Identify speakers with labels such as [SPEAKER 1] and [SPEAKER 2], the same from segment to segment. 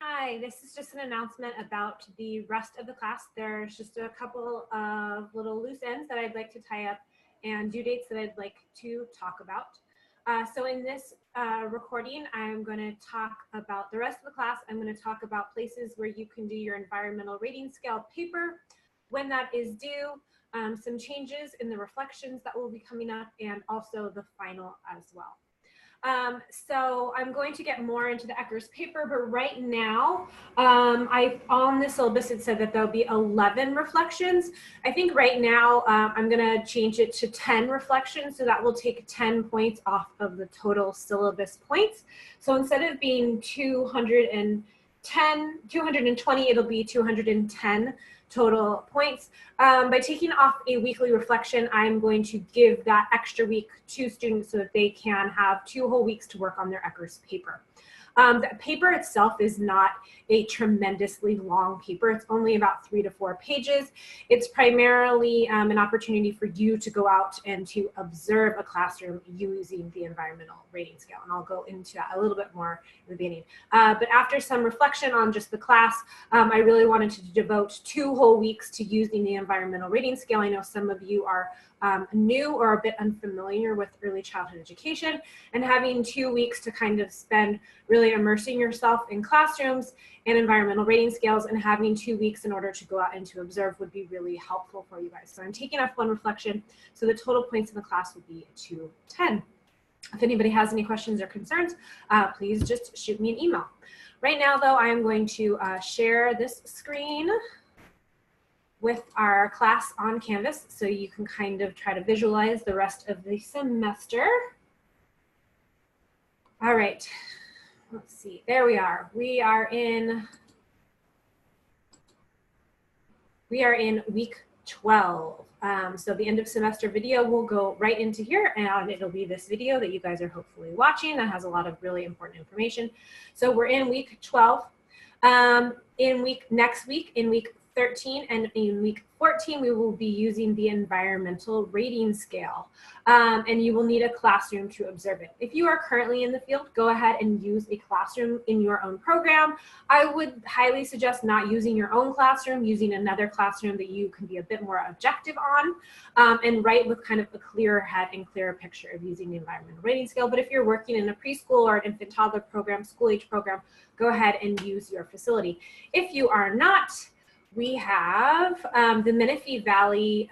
[SPEAKER 1] Hi, this is just an announcement about the rest of the class. There's just a couple of little loose ends that I'd like to tie up and due dates that I'd like to talk about. So in this recording, I'm going to talk about the rest of the class. I'm going to talk about places where you can do your environmental rating scale paper, when that is due, some changes in the reflections that will be coming up, and also the final as well. So I'm going to get more into the Eckers paper, but right now, on the syllabus, it said that there'll be 11 reflections. I think right now, I'm gonna change it to 10 reflections, so that will take 10 points off of the total syllabus points. So instead of being 220, it'll be 210 total points. By taking off a weekly reflection, I'm going to give that extra week to students so that they can have 2 whole weeks to work on their Eckers paper. The paper itself is not a tremendously long paper. It's only about 3 to 4 pages. It's primarily an opportunity for you to go out and to observe a classroom using the environmental rating scale. And I'll go into that a little bit more in the beginning. But after some reflection on just the class, I really wanted to devote 2 whole weeks to using the environmental rating scale. I know some of you are new or a bit unfamiliar with early childhood education, and having 2 weeks to kind of spend really immersing yourself in classrooms and environmental rating scales, and having 2 weeks in order to go out and to observe would be really helpful for you guys. So I'm taking off 1 reflection, so the total points in the class will be 210. If anybody has any questions or concerns, please just shoot me an email. Right now, though, I am going to share this screen with our class on Canvas, so you can kind of try to visualize the rest of the semester. All right, let's see, there we are. We are in week 12. So the end of semester video will go right into here, and it'll be this video that you guys are hopefully watching that has a lot of really important information. So we're in week 12. Next week, in week 13 and in week 14, we will be using the environmental rating scale, and you will need a classroom to observe it. If you are currently in the field, go ahead and use a classroom in your own program. I would highly suggest not using your own classroom, using another classroom that you can be a bit more objective on, and write with kind of a clearer head and clearer picture of using the environmental rating scale. But if you're working in a preschool or an infant toddler program, school age program, go ahead and use your facility. If you are not, we have the Menifee Valley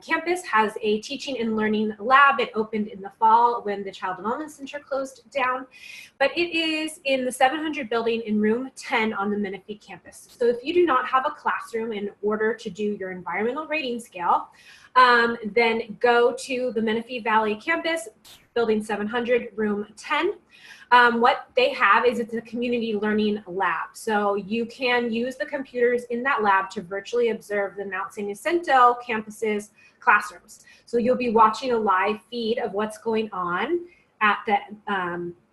[SPEAKER 1] campus has a teaching and learning lab. It opened in the fall when the Child Development Center closed down, but it is in the 700 building in room 10 on the Menifee campus. So if you do not have a classroom in order to do your environmental rating scale, then go to the Menifee Valley campus, building 700, room 10. What they have is it's a community learning lab. So you can use the computers in that lab to virtually observe the Mount San Jacinto campus's classrooms. So you'll be watching a live feed of what's going on at the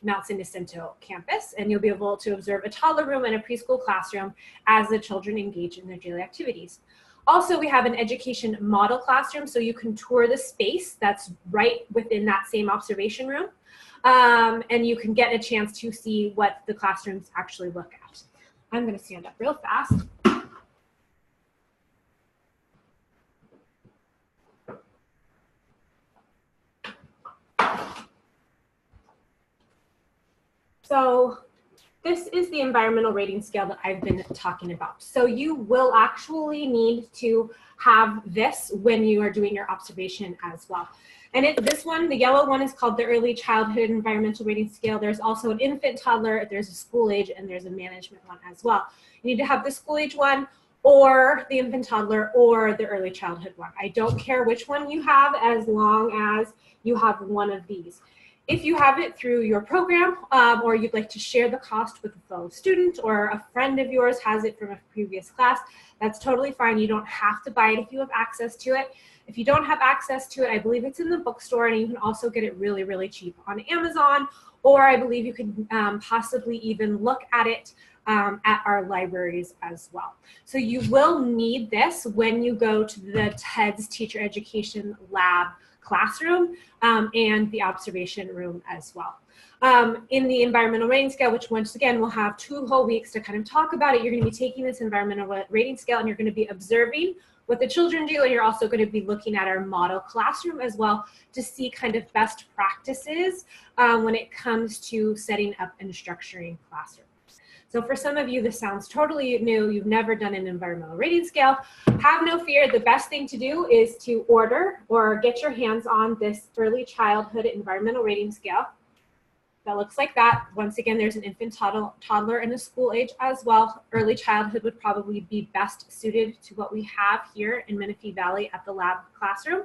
[SPEAKER 1] Mount San Jacinto campus, and you'll be able to observe a toddler room and a preschool classroom as the children engage in their daily activities. Also, we have an education model classroom, so you can tour the space that's right within that same observation room. And you can get a chance to see what the classrooms actually look at. I'm going to stand up real fast. So this is the environmental rating scale that I've been talking about. So you will actually need to have this when you are doing your observation as well. And this one, the yellow one, is called the Early Childhood Environmental Rating Scale. There's also an infant toddler, there's a school age, and there's a management one as well. You need to have the school age one, or the infant toddler, or the early childhood one. I don't care which one you have, as long as you have one of these. If you have it through your program, or you'd like to share the cost with a fellow student, or a friend of yours has it from a previous class, that's totally fine. You don't have to buy it if you have access to it. If you don't have access to it, I believe it's in the bookstore, and you can also get it really, really cheap on Amazon, or I believe you could possibly even look at it at our libraries as well. So you will need this when you go to the TEDS Teacher Education Lab classroom and the observation room as well. in the environmental rating scale, which once again, we'll have 2 whole weeks to kind of talk about it. You're going to be taking this environmental rating scale and you're going to be observing what the children do, and you're also going to be looking at our model classroom as well to see kind of best practices when it comes to setting up and structuring classrooms. So for some of you, this sounds totally new. You've never done an environmental rating scale. Have no fear. The best thing to do is to order or get your hands on this early childhood environmental rating scale. That looks like that. Once again, there's an infant, toddler, and a school age as well. Early childhood would probably be best suited to what we have here in Menifee Valley at the lab classroom.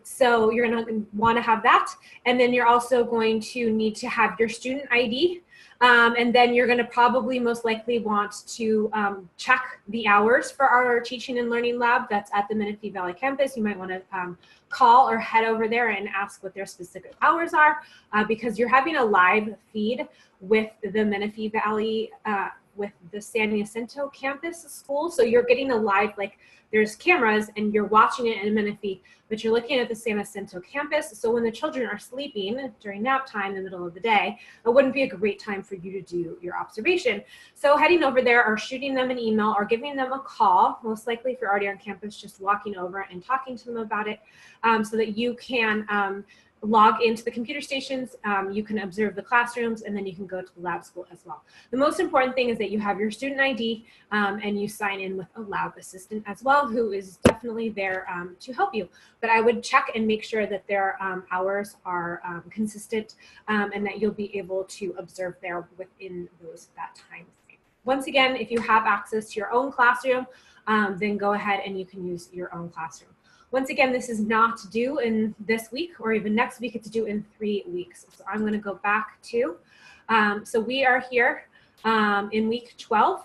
[SPEAKER 1] So you're going to want to have that. And then you're also going to need to have your student ID. And then you're going to probably most likely want to check the hours for our teaching and learning lab that's at the Menifee Valley campus. You might want to call or head over there and ask what their specific hours are because you're having a live feed with the Menifee Valley, with the San Jacinto campus school. So you're getting a live, like there's cameras and you're watching it in Menifee, but you're looking at the San Jacinto campus. So when the children are sleeping during nap time in the middle of the day, it wouldn't be a great time for you to do your observation. So heading over there or shooting them an email or giving them a call, most likely if you're already on campus, just walking over and talking to them about it so that you can log into the computer stations, you can observe the classrooms, and then you can go to the lab school as well. The most important thing is that you have your student ID and you sign in with a lab assistant as well, who is definitely there to help you. But I would check and make sure that their hours are consistent and that you'll be able to observe there within that time frame. Once again, if you have access to your own classroom, then go ahead and you can use your own classroom. Once again, this is not due in this week or even next week, it's due in 3 weeks. So I'm gonna go back to, so we are here in week 12.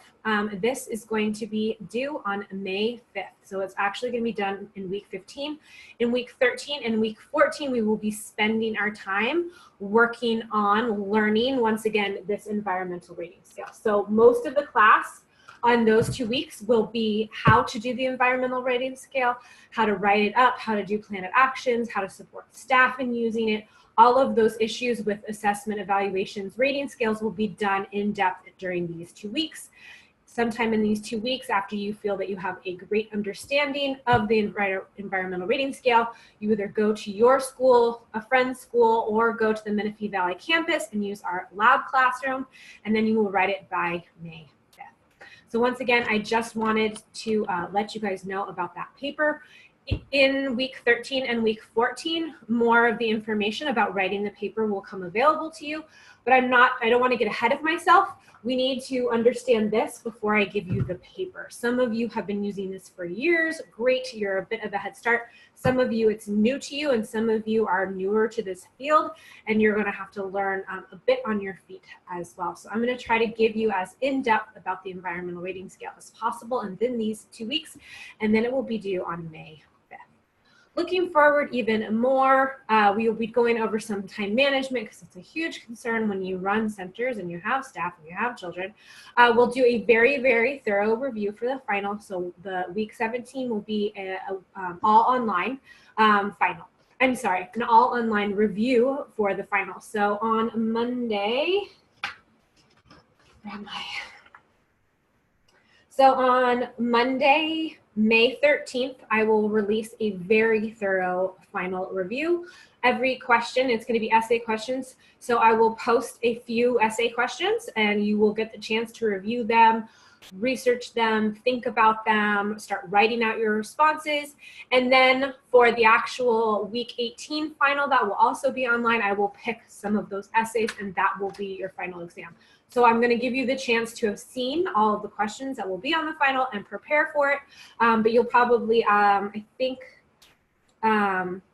[SPEAKER 1] This is going to be due on May 5th. So it's actually gonna be done in week 15. In week 13 and week 14, we will be spending our time working on learning, once again, this environmental rating scale. So most of the class on those 2 weeks will be how to do the environmental rating scale, how to write it up, how to do plan of actions, how to support staff in using it. All of those issues with assessment, evaluations, rating scales will be done in depth during these 2 weeks. Sometime in these 2 weeks, after you feel that you have a great understanding of the environmental rating scale, you either go to your school, a friend's school, or go to the Menifee Valley campus and use our lab classroom, and then you will write it by May. So once again, I just wanted to let you guys know about that paper. In week 13 and week 14, more of the information about writing the paper will come available to you, but I don't want to get ahead of myself. We need to understand this before I give you the paper. Some of you have been using this for years. Great, you're a bit of a head start. Some of you, it's new to you, and some of you are newer to this field, and you're going to have to learn a bit on your feet as well. So I'm going to try to give you as in-depth about the environmental rating scale as possible and then these 2 weeks, and then it will be due on May 5th. Looking forward even more, we will be going over some time management because it's a huge concern when you run centers and you have staff and you have children. We'll do a very, very thorough review for the final. So the week 17 will be all online final. I'm sorry, an all online review for the final. So on Monday, where am I? So on Monday, May 13th, I will release a very thorough final review. Every question, it's going to be essay questions. So I will post a few essay questions and you will get the chance to review them, research them, think about them, start writing out your responses. And then for the actual week 18 final that will also be online, I will pick some of those essays and that will be your final exam. So I'm going to give you the chance to have seen all of the questions that will be on the final and prepare for it. But you'll probably, I think,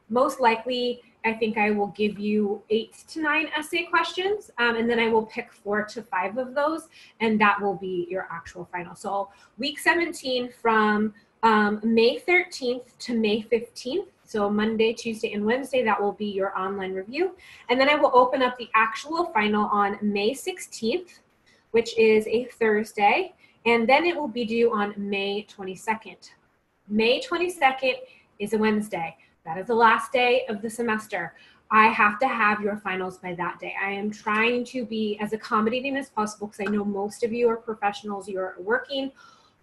[SPEAKER 1] most likely, I think I will give you 8 to 9 essay questions, and then I will pick 4 to 5 of those, and that will be your actual final. So week 17 from May 13th to May 15th, so Monday, Tuesday, and Wednesday, that will be your online review. And then I will open up the actual final on May 16th, which is a Thursday, and then it will be due on May 22nd. May 22nd is a Wednesday. That is the last day of the semester. I have to have your finals by that day. I am trying to be as accommodating as possible because I know most of you are professionals. You're working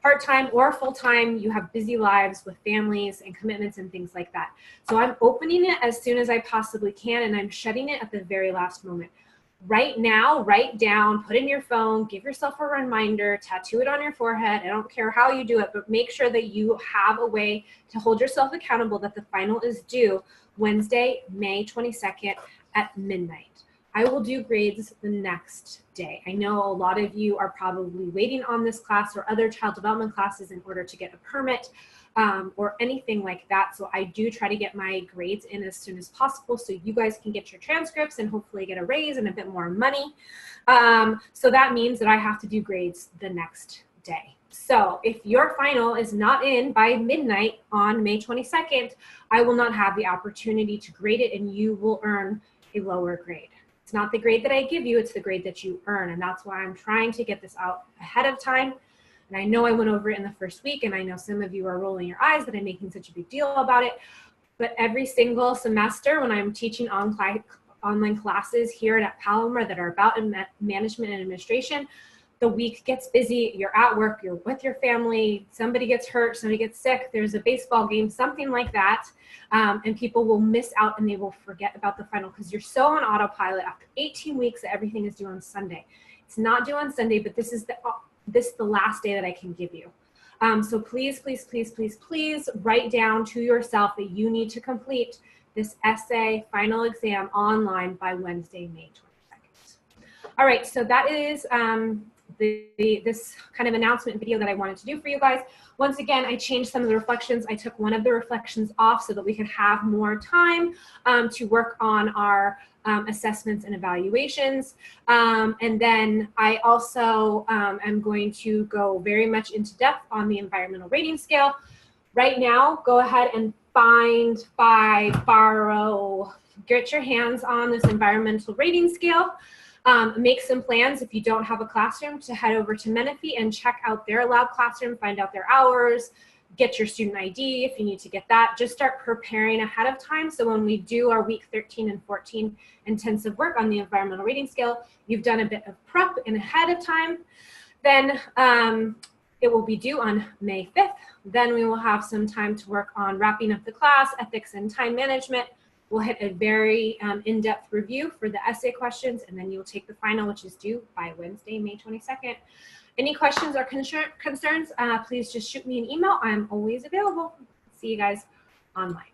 [SPEAKER 1] part-time or full-time. You have busy lives with families and commitments and things like that. So I'm opening it as soon as I possibly can, and I'm shutting it at the very last moment. Right now, write down, put in your phone, give yourself a reminder, tattoo it on your forehead. I don't care how you do it, but make sure that you have a way to hold yourself accountable that the final is due Wednesday, May 22nd at midnight. I will do grades the next day. I know a lot of you are probably waiting on this class or other child development classes in order to get a permit or anything like that. So I do try to get my grades in as soon as possible so you guys can get your transcripts and hopefully get a raise and a bit more money. So that means that I have to do grades the next day. So if your final is not in by midnight on May 22nd, I will not have the opportunity to grade it and you will earn a lower grade. It's not the grade that I give you, it's the grade that you earn. And that's why I'm trying to get this out ahead of time. And I know I went over it in the first week, and I know some of you are rolling your eyes that I'm making such a big deal about it. But every single semester when I'm teaching online classes here at Palomar that are about management and administration, the week gets busy, you're at work, you're with your family, somebody gets hurt, somebody gets sick, there's a baseball game, something like that, and people will miss out and they will forget about the final because you're so on autopilot after 18 weeks that everything is due on Sunday. It's not due on Sunday, but this is the last day that I can give you. So please, please, please, please, please write down to yourself that you need to complete this essay final exam online by Wednesday, May 22nd. All right, so that is this kind of announcement video that I wanted to do for you guys. Once again, I changed some of the reflections. I took one of the reflections off so that we could have more time to work on our assessments and evaluations. And then I also am going to go very much into depth on the environmental rating scale. Right now, go ahead and find, buy, borrow, get your hands on this environmental rating scale. Make some plans if you don't have a classroom to head over to Menifee and check out their lab classroom, find out their hours, get your student ID if you need to get that. Just start preparing ahead of time so when we do our week 13 and 14 intensive work on the environmental rating scale, you've done a bit of prep and ahead of time. Then it will be due on May 5th. Then we will have some time to work on wrapping up the class, ethics and time management. We'll hit a very in-depth review for the essay questions, and then you'll take the final, which is due by Wednesday, May 22nd. Any questions or concerns, please just shoot me an email. I'm always available. See you guys online.